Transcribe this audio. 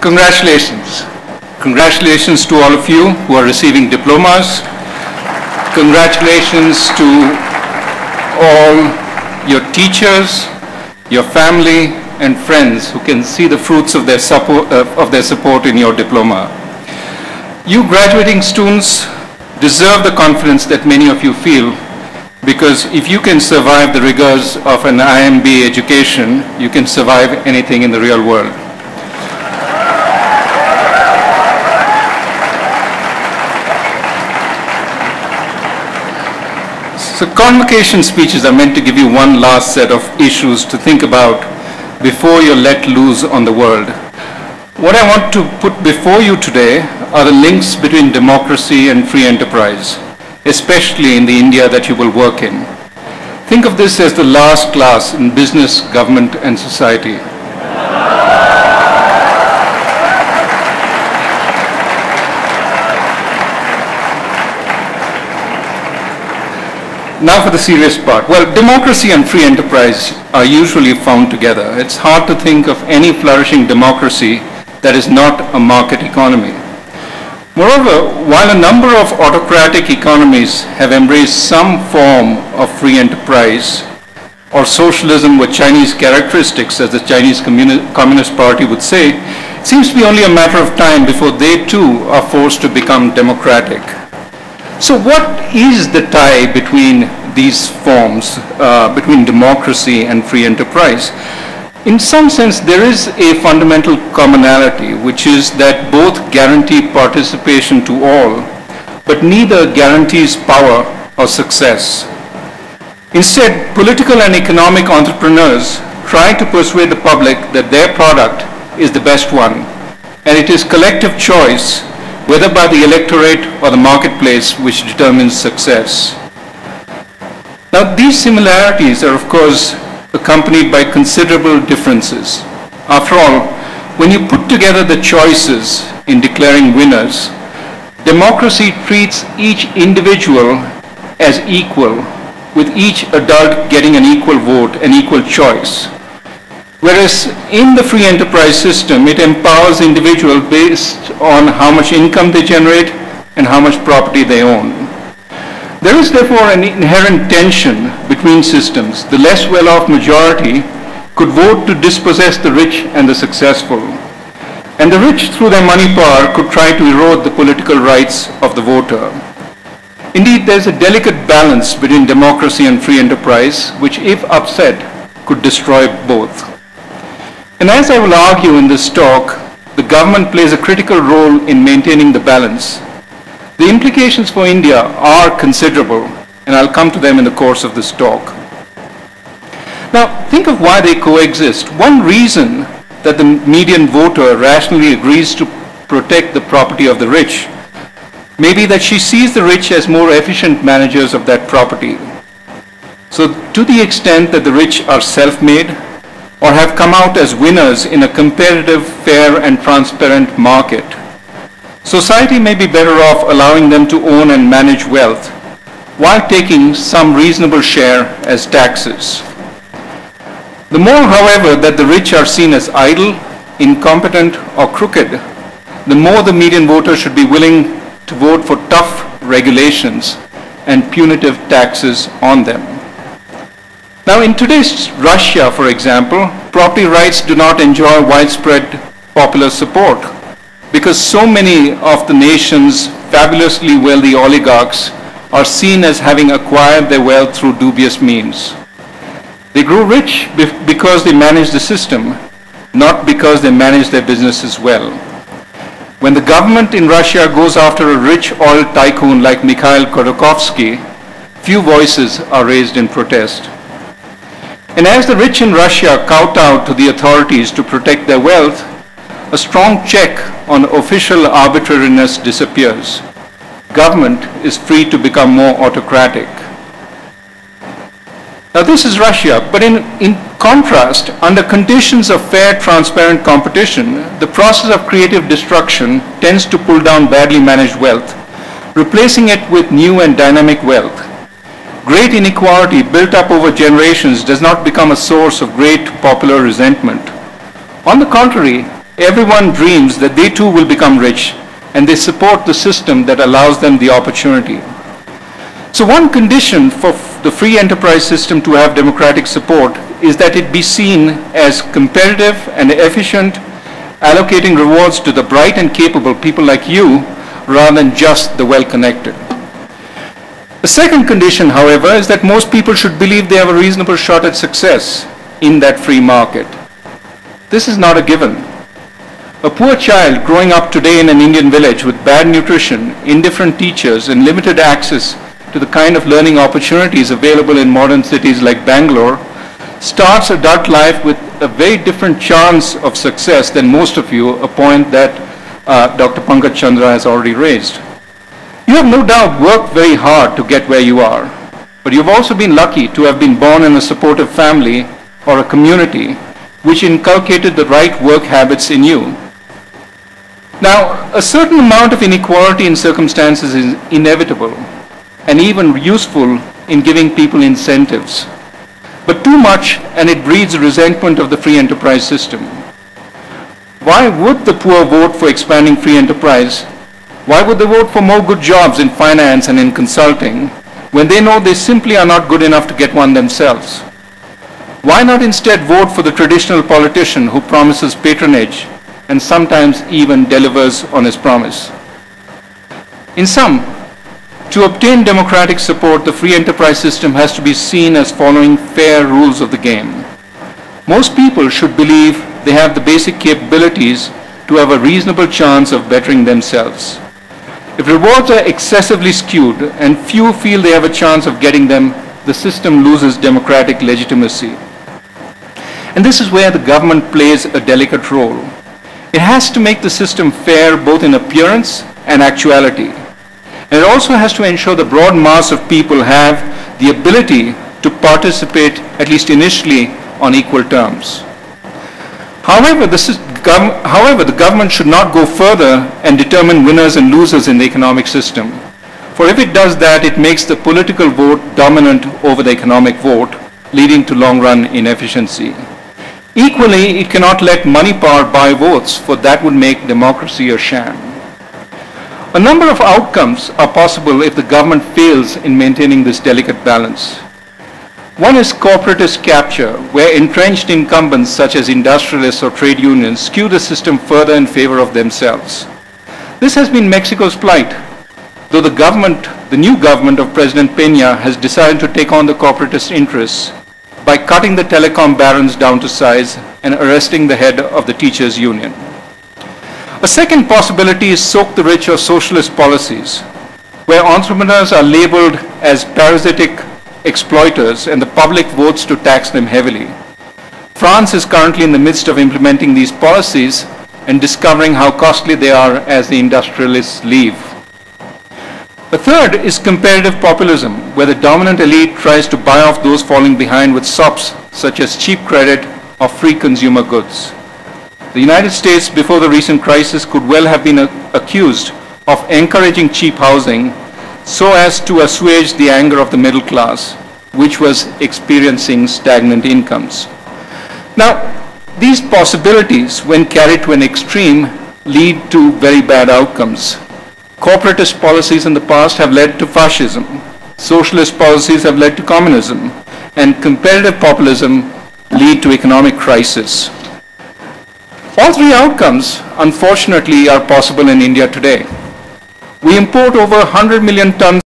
Congratulations. Congratulations to all of you who are receiving diplomas. Congratulations to all your teachers, your family, and friends who can see the fruits of their support in your diploma. You graduating students deserve the confidence that many of you feel, because if you can survive the rigors of an IIMB education, you can survive anything in the real world. So convocation speeches are meant to give you one last set of issues to think about before you're let loose on the world. What I want to put before you today are the links between democracy and free enterprise, especially in the India that you will work in. Think of this as the last class in business, government, and society. Now for the serious part. Well, democracy and free enterprise are usually found together. It's hard to think of any flourishing democracy that is not a market economy. Moreover, while a number of autocratic economies have embraced some form of free enterprise or socialism with Chinese characteristics, as the Chinese Communist Party would say, it seems to be only a matter of time before they too are forced to become democratic. So what is the tie between these forms, between democracy and free enterprise? In some sense, there is a fundamental commonality, which is that both guarantee participation to all, but neither guarantees power or success. Instead, political and economic entrepreneurs try to persuade the public that their product is the best one, and it is collective choice, whether by the electorate or the marketplace, which determines success. Now, these similarities are, of course, accompanied by considerable differences. After all, when you put together the choices in declaring winners, democracy treats each individual as equal, with each adult getting an equal vote, an equal choice. Whereas in the free enterprise system, it empowers individuals based on how much income they generate and how much property they own. There is therefore an inherent tension between systems. The less well-off majority could vote to dispossess the rich and the successful. And the rich, through their money power, could try to erode the political rights of the voter. Indeed, there's a delicate balance between democracy and free enterprise, which, if upset, could destroy both. And as I will argue in this talk, the government plays a critical role in maintaining the balance. The implications for India are considerable, and I'll come to them in the course of this talk. Now, think of why they coexist. One reason that the median voter rationally agrees to protect the property of the rich may be that she sees the rich as more efficient managers of that property. So, to the extent that the rich are self-made, or have come out as winners in a competitive, fair, and transparent market, society may be better off allowing them to own and manage wealth, while taking some reasonable share as taxes. The more, however, that the rich are seen as idle, incompetent, or crooked, the more the median voter should be willing to vote for tough regulations and punitive taxes on them. Now, in today's Russia, for example, property rights do not enjoy widespread popular support because so many of the nation's fabulously wealthy oligarchs are seen as having acquired their wealth through dubious means. They grew rich because they managed the system, not because they managed their businesses well. When the government in Russia goes after a rich oil tycoon like Mikhail Khodorkovsky, few voices are raised in protest. And as the rich in Russia kowtow to the authorities to protect their wealth, a strong check on official arbitrariness disappears. Government is free to become more autocratic. Now this is Russia, but in contrast, under conditions of fair, transparent competition, the process of creative destruction tends to pull down badly managed wealth, replacing it with new and dynamic wealth. Great inequality built up over generations does not become a source of great popular resentment. On the contrary, Everyone dreams that they too will become rich, and they support the system that allows them the opportunity. So one condition for the free enterprise system to have democratic support is that it be seen as competitive and efficient, allocating rewards to the bright and capable people like you rather than just the well-connected. The second condition, however, is that most people should believe they have a reasonable shot at success in that free market. This is not a given. A poor child growing up today in an Indian village with bad nutrition, indifferent teachers, and limited access to the kind of learning opportunities available in modern cities like Bangalore starts adult life with a very different chance of success than most of you, a point that Dr. Pankaj Chandra has already raised. You have no doubt worked very hard to get where you are, but you've also been lucky to have been born in a supportive family or a community which inculcated the right work habits in you. Now, a certain amount of inequality in circumstances is inevitable and even useful in giving people incentives. But too much, and it breeds resentment of the free enterprise system. Why would the poor vote for expanding free enterprise? Why would they vote for more good jobs in finance and in consulting when they know they simply are not good enough to get one themselves? Why not instead vote for the traditional politician who promises patronage and sometimes even delivers on his promise? In sum, to obtain democratic support, the free enterprise system has to be seen as following fair rules of the game. Most people should believe they have the basic capabilities to have a reasonable chance of bettering themselves. If rewards are excessively skewed and few feel they have a chance of getting them, the system loses democratic legitimacy. And this is where the government plays a delicate role. It has to make the system fair both in appearance and actuality. And it also has to ensure the broad mass of people have the ability to participate, at least initially, on equal terms. However, the government should not go further and determine winners and losers in the economic system. For if it does that, it makes the political vote dominant over the economic vote, leading to long-run inefficiency. Equally, it cannot let money power buy votes, for that would make democracy a sham. A number of outcomes are possible if the government fails in maintaining this delicate balance. One is corporatist capture, where entrenched incumbents such as industrialists or trade unions skew the system further in favor of themselves. This has been Mexico's plight, though the new government of President Peña has decided to take on the corporatist interests by cutting the telecom barons down to size and arresting the head of the teachers' union. A second possibility is soak the rich or socialist policies, where entrepreneurs are labeled as parasitic exploiters and the public votes to tax them heavily. France is currently in the midst of implementing these policies and discovering how costly they are as the industrialists leave. A third is competitive populism, where the dominant elite tries to buy off those falling behind with sops such as cheap credit or free consumer goods. The United States, before the recent crisis, could well have been accused of encouraging cheap housing so as to assuage the anger of the middle class, which was experiencing stagnant incomes. Now, these possibilities, when carried to an extreme, lead to very bad outcomes. Corporatist policies in the past have led to fascism, socialist policies have led to communism, and competitive populism lead to economic crisis. All three outcomes, unfortunately, are possible in India today. We import over 100 million tons